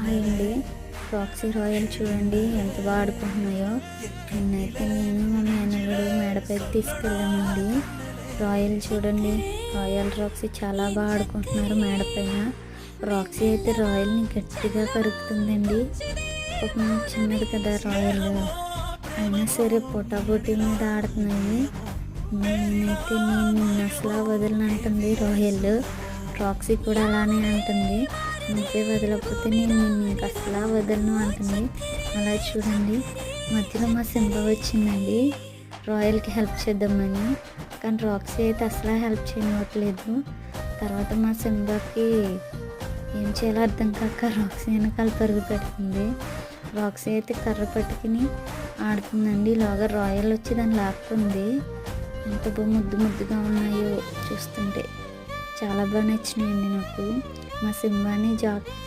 Hi అండి. Roxy royal చూడండి ఎంత బాగా ఆడుకుంటున్నాయో. నిన్నైతే నేను మా మేనల్లుడు మేడపైకి తీసుకెళ్ళామండి. రాయల్ చూడండి, రాయల్ రాక్సీ చాలా బాగా ఆడుకుంటున్నారు మేడపైన. రాక్సీ అయితే రాయల్ని గట్టిగా కరుకుతుందండి. పాపం చిన్నది కదా రాయల్, అయినా సరే పోటాపోటీ మీద ఆడుతున్నాయి. నేను నిన్ను అసలు వదలను అంటుంది రాయల్. రాక్సీ కూడా అలానే అంటుంది, నువ్వే వదలకపోతే నేను నిన్ను ఇంక అసలు వదలను అంటుంది. అలా చూడండి, మధ్యలో మా సింబా వచ్చిందండి రాయల్కి హెల్ప్ చేద్దామని. కానీ రాక్సీ అయితే అసలు హెల్ప్ చేయనివ్వట్లేదు. తర్వాత మా సింబాకి ఏం చేయాలో అర్థం కాక రాక్సీ వెనకాల పరుగు పెడుతుంది. రాక్సీ అయితే కర్ర పట్టుకుని ఆడుతుందండి. ఇలాగా రాయల్ వచ్చి దాన్ని లాక్కుంది. ఎంత బాగా ముద్దుగా ఉన్నాయో చూస్తుంటే చాలా బాగా నచ్చినాయండి నాకు. మా సింబాని